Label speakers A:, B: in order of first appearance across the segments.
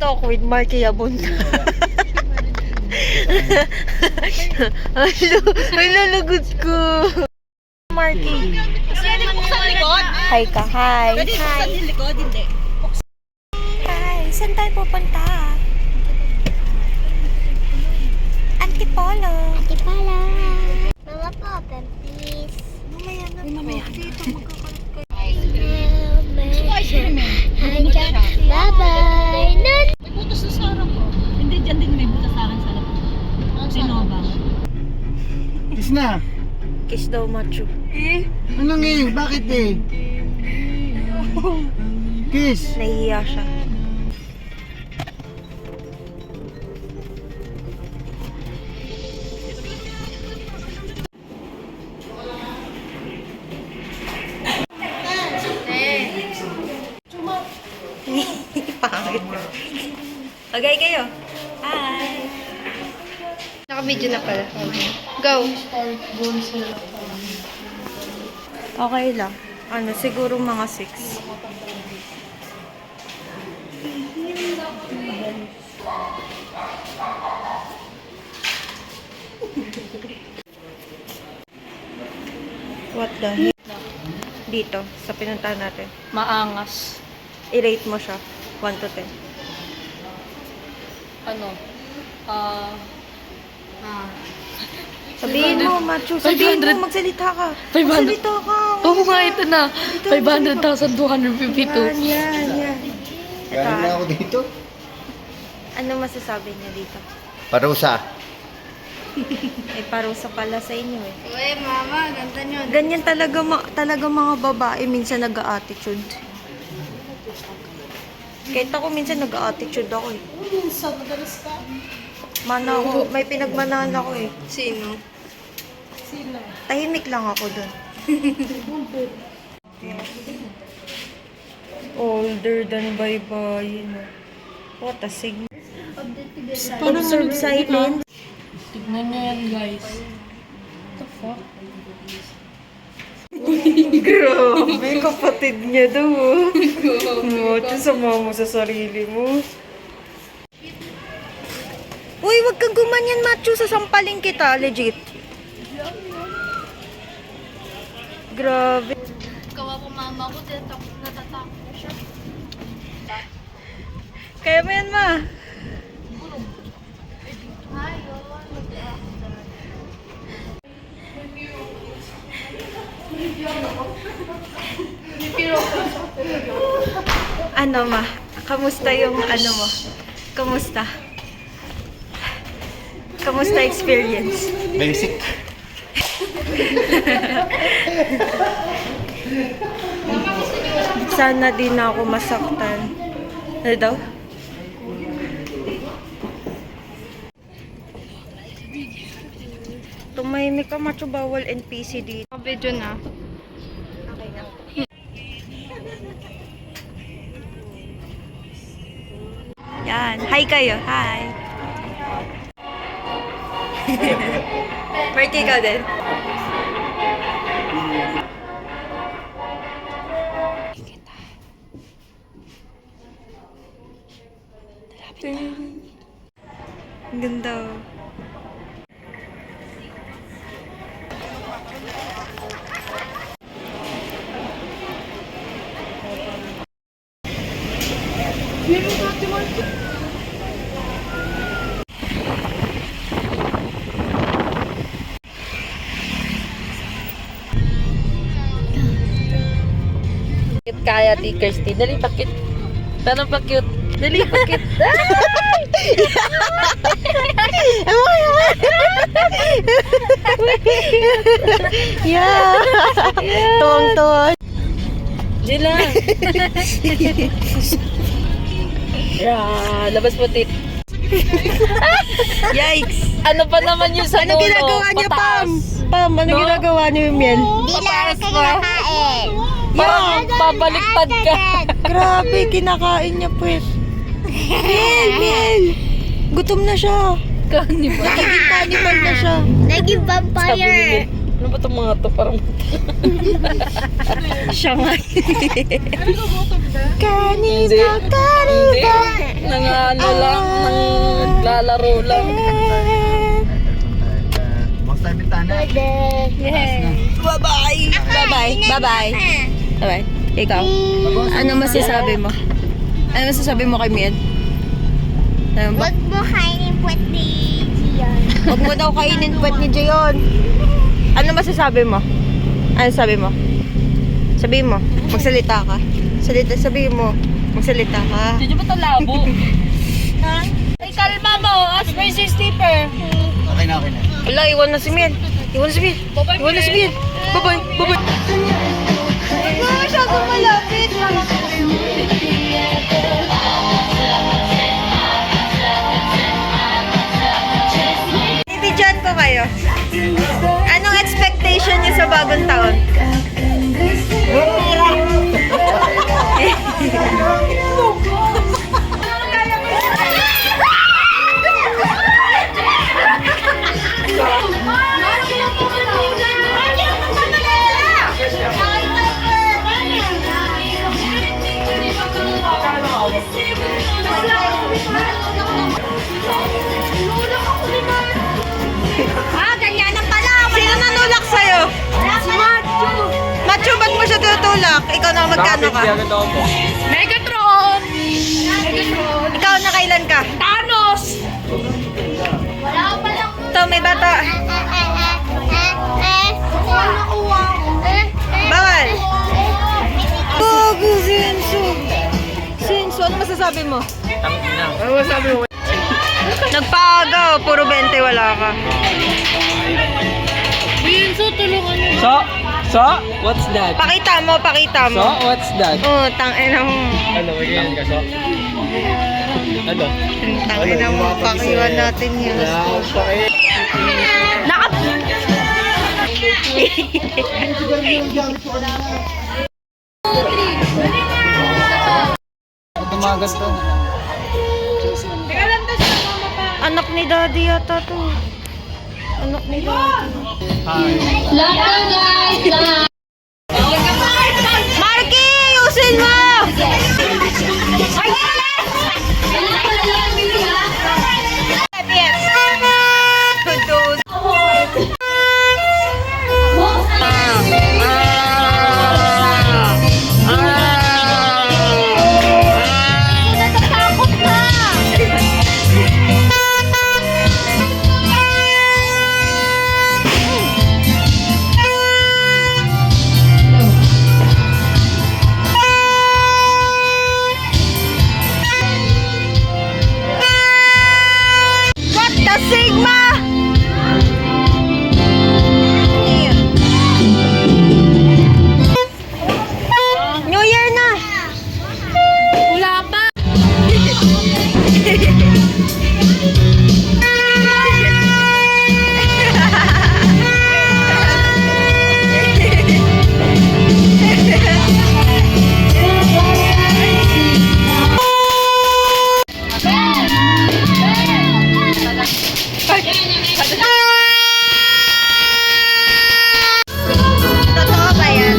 A: Talk with Marky Abunda. Ay, lalagot ko. Marky.
B: Pwede buksan likod?
A: Hi ka, hi.
B: Pwede buksan yung likod, hindi.
A: Hi, saan tayo pupunta? Antipolo.
C: Antipolo. Mama po, open please.
A: Mamaya na. Mamaya dito magkakalit kayo.
C: Bye-bye.
B: May butas na sa harap ko. Hindi, dyan din may butas sa akin sa harap. Sinova.
D: Kiss na.
A: Kiss daw, macho.
D: Anong Bakit Kiss.
A: Nahihiya siya. Pangit. Okay kayo. Hi. Naka-video na pala. Go. Okay lang. Ano, siguro mga 6. What the heck? Dito, sa pinuntahan natin.
B: Maangas.
A: I-rate mo siya. 1 to 10.
B: Ano?
A: Sabihin mo, macho. Sabihin mo, magsalita ka.
B: 500.
A: Magsalita ka.
B: Oo nga, ito na.
A: Ito,
B: 500,252.
A: Yan.
D: Galing na ako dito.
A: Ano masasabi niya dito?
D: Parusa.
A: Eh, parusa pala sa inyo eh.
C: Uy, mama, ganda nyo.
A: Ganyan talaga mga babae minsan nag-a-attitude. Kahit ako minsan nag-a-attitude ako eh.
B: Minsan, madalas ka.
A: Mana ako, may pinagmanahan ako eh.
C: Sino?
B: Sila.
A: Tahimik lang ako dun. Older than bye-bye. What a signal. Observe silence.
B: Tignan niyo yan, guys. What the fuck?
A: Grabe, kapatid niya daw. Macho, sama mo sa sarili mo. Uy, wag kang gumanyan, macho. Sasampaling kita, legit. Grabe.
C: Kawa ko mama ko, natatakot ko siya.
A: Kaya mo yan, ma. Ano, ma? Kamusta yung ano mo? Kamusta? Kamusta experience?
D: Basic.
A: Sana din ako masaktan. Ano daw? Tumahimik ka, macho, bawal NPC dito.
C: Video na.
A: Okay na. Yan. Hi kayo. Hi. Birthday ka din. Ang ganda.
B: Kaya di Kirsty. Dali, pakit. Tanong pakit. Dali, pakit.
A: Yeah. Tuwang-tuwang.
B: Jila. Labas mo tit.
A: Yikes.
B: Ano pa naman yung sa
A: Ano
B: dulo?
A: ginagawa niya, Pam? Pam, ano ginagawa niyo yung yan?
C: Di lang kinakain.
B: Parang babaliktad ka.
A: Grabe, kinakain niya pues. Miel! Gutom na siya.
B: Cannibal.
A: Nagiging cannibal na siya.
C: Naging vampire.
B: Ano ba itong mga to? Parang
A: Siya nga.
B: hindi. Hindi. Nangano lang, naglalaro lang.
D: Basta bitana.
A: Bye-bye. Bye-bye. Bye-bye. Bye-bye. Ikaw, ano masasabi mo? Ano masasabi mo kay Mian? Ano ba?
C: Huwag mo kainin puwet ni Gian.
A: Huwag mo daw kainin puwet ni Jayon. Ano masasabi mo? Ano sabi mo? Sabihin mo. Magsalita ka. Sabihin mo. Magsalita ka.
B: Hindi ba ito labo? Ay, kalma mo. As per si Stepper.
D: Okay na.
A: Wala, iwan na si Mian. Iwan na si Mian. Iwan na si Mian. Bye-bye. Bye-bye. Huwag mo masyadong malapit. Ibigyan ko kayo. Anong expectation niyo sa bagong taon?
C: Ganyan na pala.
A: Sino nanulak sa'yo?
C: Si Macho.
A: Macho, ba't mo siya tinutulak? Ikaw na magkano ka?
B: Megatron!
A: Ikaw na kailan ka?
B: Thanos!
C: Wala ka palang...
A: Ito, may bata. Bawal. Bago, Zenso. Zenso, ano masasabi mo?
B: Ano sabi mo?
A: Nagpagaw, puro 20, wala ka.
E: So, what's that?
A: Pakita mo, pakita
E: So,
A: mo.
E: what's that?
A: Oh, tangina mo.
E: Ano, magiging ka so? Ano?
A: Tangina mo, pakiwan natin yun.
E: Tumagas to.
A: Anak ni Daddy yata to. Anak ni Daddy. Marky, ayusin mo! What the Sigma? New Year na!
B: Wala pa!
A: Totoo ba yan?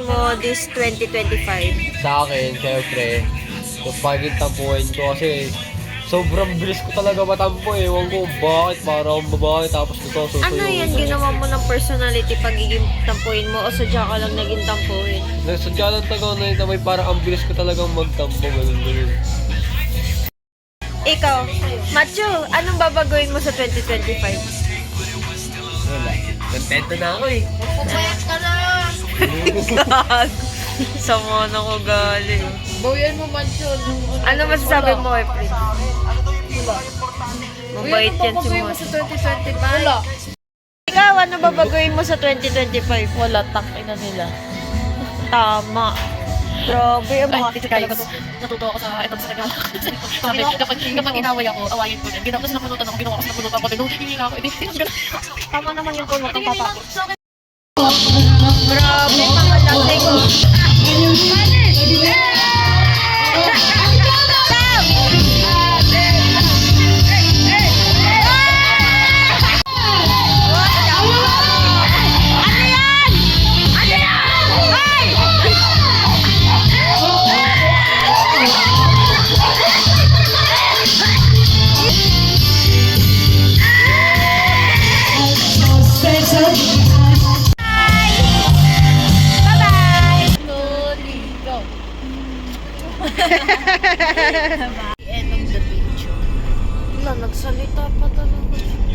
A: Mo this 2025.
E: Sa akin, syempre, yung pagiging tampuhin ko kasi sobrang bilis ko talaga matampo eh. Ewan ko bakit, para akong babae tapos ito susuyo.
A: Ano yan, ginawa mo ng personality pagiging tampuin mo o sadya ka lang naging tampuin?
E: Nagsadya lang taga na may parang ang bilis ko talagang magtampo. Ganun.
A: Ikaw, Macho, anong babaguhin mo sa 2025?
E: Wala. Contento na ako eh.
C: Pumayat ka na.
A: Sama na ko galing.
B: Bawian mo mansion.
A: Ano masasabi mo, Efren?
B: Wala.
A: Mabait yan si
B: mo
A: Mo.
B: sa 2025. Wala.
A: Ikaw, ano babaguhin mo sa 2025?
B: Wala, tangin na nila.
A: Tama. Grabe, ang mga
B: Guys, natuto ako sa ito sa regalo. Sabi, kapag inaway ako, awayin ko din. Tapos napunutan ako, ginawa ko sa napunutan ako. Hindi nga ako, tama naman yung kulot ng papa ko.
A: Grabe, mga lasing.
B: End of the picture. Wala, nagsalita pa talaga.